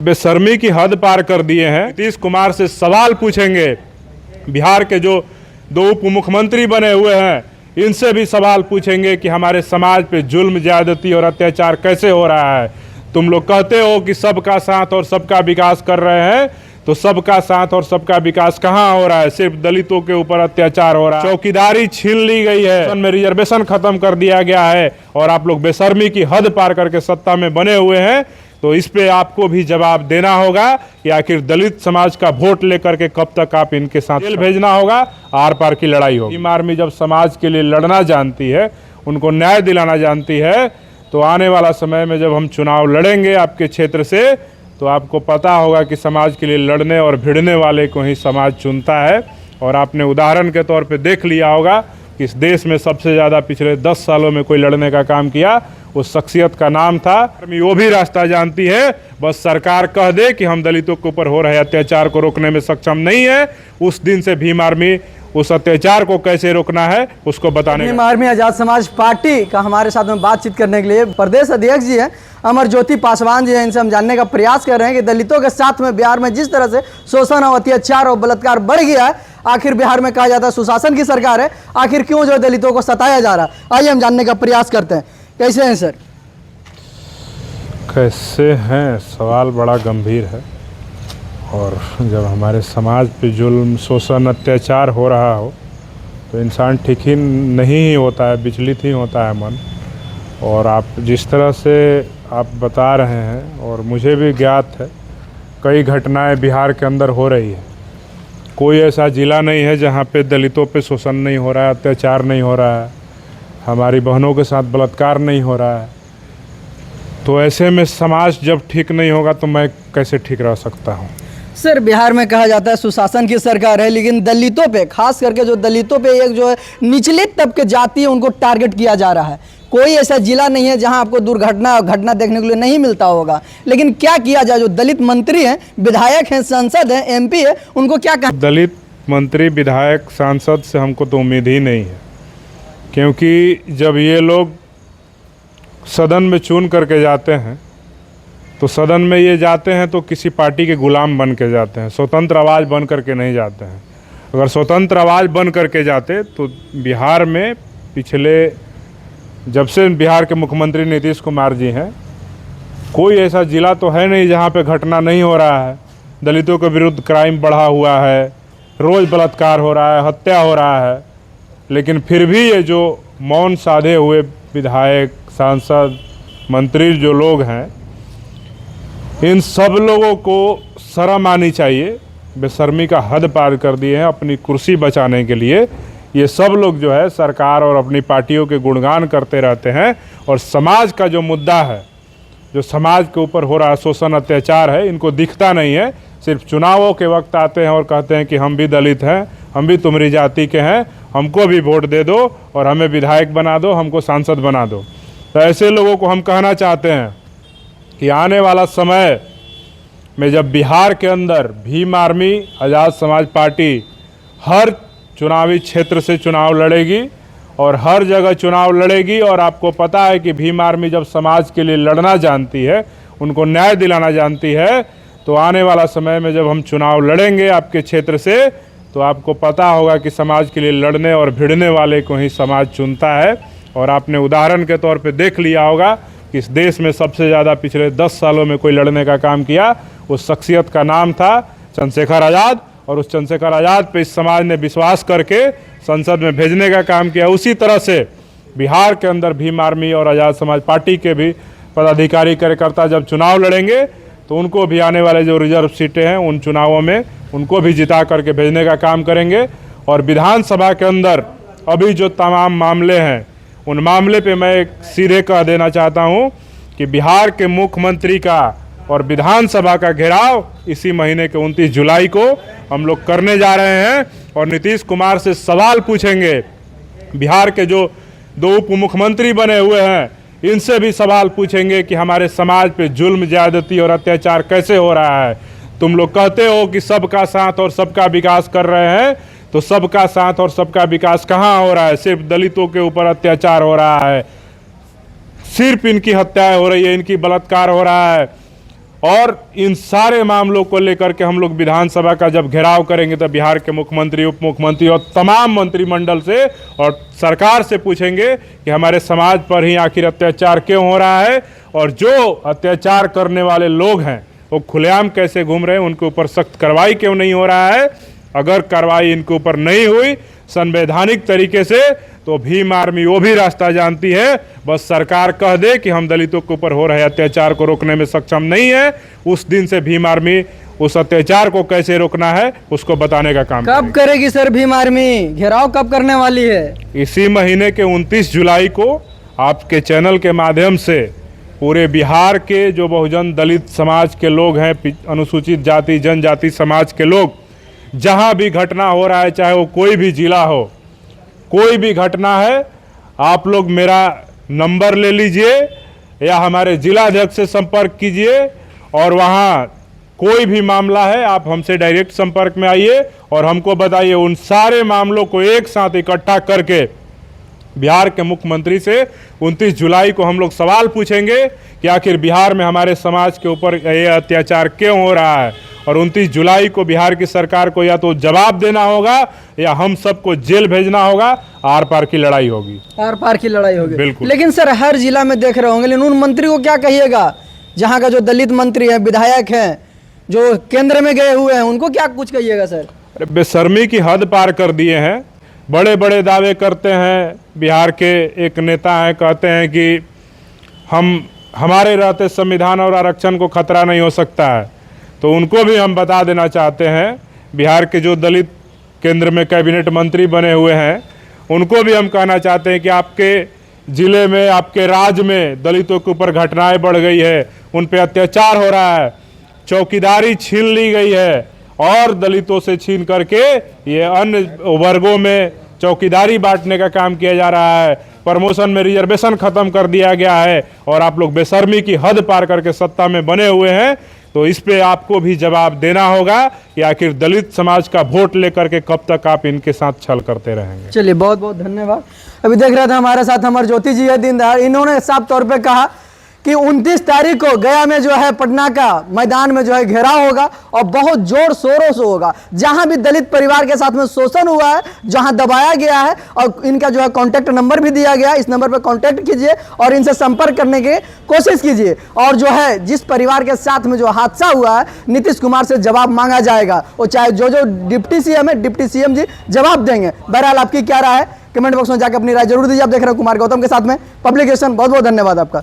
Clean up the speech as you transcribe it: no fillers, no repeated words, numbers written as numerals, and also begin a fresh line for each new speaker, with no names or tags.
बेशर्मी की हद पार कर दिए हैं। नीतीश कुमार से सवाल पूछेंगे, बिहार के जो दो उप मुख्यमंत्री बने हुए हैं इनसे भी सवाल पूछेंगे कि हमारे समाज पे जुल्म ज्यादती और अत्याचार कैसे हो रहा है। तुम लोग कहते हो कि सबका साथ और सबका विकास कर रहे हैं, तो सबका साथ और सबका विकास कहाँ हो रहा है? सिर्फ दलितों के ऊपर अत्याचार हो रहा है। चौकीदारी छीन ली गई है, में रिजर्वेशन खत्म कर दिया गया है और आप लोग बेशर्मी की हद पार करके सत्ता में बने हुए हैं। तो इस पे आपको भी जवाब देना होगा कि आखिर दलित समाज का वोट लेकर के कब तक आप इनके साथ जेल भेजना होगा, आर पार की लड़ाई होगी। भीम आर्मी जब समाज के लिए लड़ना जानती है, उनको न्याय दिलाना जानती है, तो आने वाला समय में जब हम चुनाव लड़ेंगे आपके क्षेत्र से, तो आपको पता होगा कि समाज के लिए लड़ने और भिड़ने वाले को ही समाज चुनता है। और आपने उदाहरण के तौर पे देख लिया होगा कि इस देश में सबसे ज़्यादा पिछले 10 सालों में कोई लड़ने का काम किया, उस शख्सियत का नाम था। वो भी रास्ता जानती है, बस सरकार कह दे कि हम दलितों के ऊपर हो रहे अत्याचार को रोकने में सक्षम नहीं है। उस दिन से भीम आर्मी उस अत्याचार को कैसे रोकना है उसको बताने।
भीम आर्मी आजाद समाज पार्टी का हमारे साथ में बातचीत करने के लिए प्रदेश अध्यक्ष जी हैं अमरज्योति पासवान जी हैं। इनसे हम जानने का प्रयास कर रहे हैं कि दलितों के साथ में बिहार में जिस तरह से शोषण और अत्याचार और बलात्कार बढ़ गया है, आखिर बिहार में कहा जाता है सुशासन की सरकार है, आखिर क्यों जो दलितों को सताया जा रहा है। आइए हम जानने का प्रयास करते हैं। कैसे हैं सर?
कैसे हैं, सवाल बड़ा गंभीर है। और जब हमारे समाज पे जुल्म, शोषण, अत्याचार हो रहा हो तो इंसान ठीक ही नहीं होता है, विचलित ही होता है मन। और आप जिस तरह से आप बता रहे हैं, और मुझे भी ज्ञात है, कई घटनाएं बिहार के अंदर हो रही है। कोई ऐसा ज़िला नहीं है जहाँ पे दलितों पे शोषण नहीं हो रहा है, अत्याचार नहीं हो रहा है, हमारी बहनों के साथ बलात्कार नहीं हो रहा है। तो ऐसे में समाज जब ठीक नहीं होगा तो मैं कैसे ठीक रह सकता हूँ?
सर, बिहार में कहा जाता है सुशासन की सरकार है, लेकिन दलितों पे, खास करके जो दलितों पे एक जो है निचले तबके जाति है उनको टारगेट किया जा रहा है। कोई ऐसा जिला नहीं है जहां आपको दुर्घटना घटना देखने के लिए नहीं मिलता होगा, लेकिन क्या किया जाए? जो दलित मंत्री हैं, विधायक हैं, सांसद हैं, एमपी है, उनको क्या कहा?
दलित मंत्री, विधायक, सांसद से हमको तो उम्मीद ही नहीं है, क्योंकि जब ये लोग सदन में चुन करके जाते हैं तो सदन में ये जाते हैं तो किसी पार्टी के गुलाम बन के जाते हैं, स्वतंत्र आवाज़ बन करके नहीं जाते हैं। अगर स्वतंत्र आवाज़ बन करके जाते तो बिहार में पिछले, जब से बिहार के मुख्यमंत्री नीतीश कुमार जी हैं, कोई ऐसा ज़िला तो है नहीं जहाँ पे घटना नहीं हो रहा है। दलितों के विरुद्ध क्राइम बढ़ा हुआ है, रोज़ बलात्कार हो रहा है, हत्या हो रहा है, लेकिन फिर भी ये जो मौन साधे हुए विधायक, सांसद, मंत्री जो लोग हैं, इन सब लोगों को शर्म आनी चाहिए। बेशर्मी का हद पार कर दिए हैं अपनी कुर्सी बचाने के लिए। ये सब लोग जो है सरकार और अपनी पार्टियों के गुणगान करते रहते हैं, और समाज का जो मुद्दा है, जो समाज के ऊपर हो रहा शोषण, अत्याचार है, इनको दिखता नहीं है। सिर्फ चुनावों के वक्त आते हैं और कहते हैं कि हम भी दलित हैं, हम भी तुम्हारी जाति के हैं, हमको भी वोट दे दो और हमें विधायक बना दो, हमको सांसद बना दो। तो ऐसे लोगों को हम कहना चाहते हैं कि आने वाला समय में जब बिहार के अंदर भीम आर्मी आज़ाद समाज पार्टी हर चुनावी क्षेत्र से चुनाव लड़ेगी और हर जगह चुनाव लड़ेगी, और आपको पता है कि भीम आर्मी जब समाज के लिए लड़ना जानती है, उनको न्याय दिलाना जानती है, तो आने वाला समय में जब हम चुनाव लड़ेंगे आपके क्षेत्र से, तो आपको पता होगा कि समाज के लिए लड़ने और भिड़ने वाले को ही समाज चुनता है। और आपने उदाहरण के तौर पे देख लिया होगा कि इस देश में सबसे ज़्यादा पिछले 10 सालों में कोई लड़ने का काम किया, उस शख्सियत का नाम था चंद्रशेखर आज़ाद। और उस चंद्रशेखर आज़ाद पे इस समाज ने विश्वास करके संसद में भेजने का काम किया। उसी तरह से बिहार के अंदर भीम आर्मी और आज़ाद समाज पार्टी के भी पदाधिकारी, कार्यकर्ता जब चुनाव लड़ेंगे तो उनको भी आने वाले जो रिजर्व सीटें हैं उन चुनावों में उनको भी जिता करके भेजने का काम करेंगे। और विधानसभा के अंदर अभी जो तमाम मामले हैं, उन मामले पे मैं सीधे कह देना चाहता हूं कि बिहार के मुख्यमंत्री का और विधानसभा का घेराव इसी महीने के 29 जुलाई को हम लोग करने जा रहे हैं। और नीतीश कुमार से सवाल पूछेंगे, बिहार के जो दो उप मुख्यमंत्री बने हुए हैं इनसे भी सवाल पूछेंगे कि हमारे समाज पे जुल्म, ज्यादती और अत्याचार कैसे हो रहा है। तुम लोग कहते हो कि सबका साथ और सबका विकास कर रहे हैं, तो सबका साथ और सबका विकास कहाँ हो रहा है? सिर्फ दलितों के ऊपर अत्याचार हो रहा है, सिर्फ इनकी हत्याएं हो रही है, इनकी बलात्कार हो रहा है, और इन सारे मामलों को लेकर के हम लोग विधानसभा का जब घेराव करेंगे तो बिहार के मुख्यमंत्री, उप मुख्यमंत्री और तमाम मंत्रिमंडल से और सरकार से पूछेंगे कि हमारे समाज पर ही आखिर अत्याचार क्यों हो रहा है, और जो अत्याचार करने वाले लोग हैं वो खुलेआम कैसे घूम रहे हैं, उनके ऊपर सख्त कार्रवाई क्यों नहीं हो रहा है। अगर कार्रवाई इनके ऊपर नहीं हुई संवैधानिक तरीके से तो भीम आर्मी वो भी रास्ता जानती है। बस सरकार कह दे कि हम दलितों के ऊपर हो रहे अत्याचार को रोकने में सक्षम नहीं है, उस दिन से भीम आर्मी उस अत्याचार को कैसे रोकना है उसको बताने का काम
कब करेगी सर भीम आर्मी? घेराव कब करने वाली है?
इसी महीने के 29 जुलाई को आपके चैनल के माध्यम से पूरे बिहार के जो बहुजन दलित समाज के लोग हैं, अनुसूचित जाति जनजाति समाज के लोग, जहां भी घटना हो रहा है, चाहे वो कोई भी जिला हो, कोई भी घटना है, आप लोग मेरा नंबर ले लीजिए या हमारे जिलाध्यक्ष से संपर्क कीजिए और वहां कोई भी मामला है आप हमसे डायरेक्ट संपर्क में आइए और हमको बताइए। उन सारे मामलों को एक साथ इकट्ठा करके बिहार के मुख्यमंत्री से 29 जुलाई को हम लोग सवाल पूछेंगे कि आखिर बिहार में हमारे समाज के ऊपर ये अत्याचार क्यों हो रहा है, और 29 जुलाई को बिहार की सरकार को या तो जवाब देना होगा या हम सबको जेल भेजना होगा। आर पार की लड़ाई होगी,
आर पार की लड़ाई होगी
बिल्कुल।
लेकिन सर हर जिला में देख रहे होंगे, लेकिन उन मंत्री को क्या कहिएगा जहाँ का जो दलित मंत्री है, विधायक हैं, जो केंद्र में गए हुए हैं, उनको क्या कुछ कहिएगा सर?
अरे बेशर्मी की हद पार कर दिए हैं। बड़े बड़े दावे करते हैं। बिहार के एक नेता हैं, कहते हैं कि हमारे रहते संविधान और आरक्षण को खतरा नहीं हो सकता है। तो उनको भी हम बता देना चाहते हैं, बिहार के जो दलित केंद्र में कैबिनेट मंत्री बने हुए हैं, उनको भी हम कहना चाहते हैं कि आपके ज़िले में, आपके राज्य में दलितों के ऊपर घटनाएं बढ़ गई है, उन पे अत्याचार हो रहा है, चौकीदारी छीन ली गई है और दलितों से छीन करके ये अन्य वर्गों में चौकीदारी बांटने का काम किया जा रहा है, प्रमोशन में रिजर्वेशन खत्म कर दिया गया है और आप लोग बेशर्मी की हद पार करके सत्ता में बने हुए हैं। तो इस पे आपको भी जवाब देना होगा कि आखिर दलित समाज का वोट लेकर के कब तक आप इनके साथ छल करते रहेंगे।
चलिए बहुत बहुत धन्यवाद। अभी देख रहे थे हमारे साथ अमर ज्योति जी है दीनदयाल, इन्होंने साफ तौर पे कहा कि 29 तारीख को गया में जो है पटना का मैदान में जो है घेराव होगा और बहुत जोर शोरों से होगा। जहां भी दलित परिवार के साथ में शोषण हुआ है, जहां दबाया गया है, और इनका जो है कांटेक्ट नंबर भी दिया गया है, इस नंबर पर कांटेक्ट कीजिए और इनसे संपर्क करने की कोशिश कीजिए। और जो है जिस परिवार के साथ में जो हादसा हुआ है, नीतीश कुमार से जवाब मांगा जाएगा, और चाहे जो डिप्टी सीएम है, डिप्टी सीएम जी जवाब देंगे। बहरहाल आपकी क्या राय है, कमेंट बॉक्स में जाकर अपनी राय जरूर दीजिए। आप देख रहे हैं कुमार गौतम के साथ में पब्लिकेशन। बहुत बहुत धन्यवाद आपका।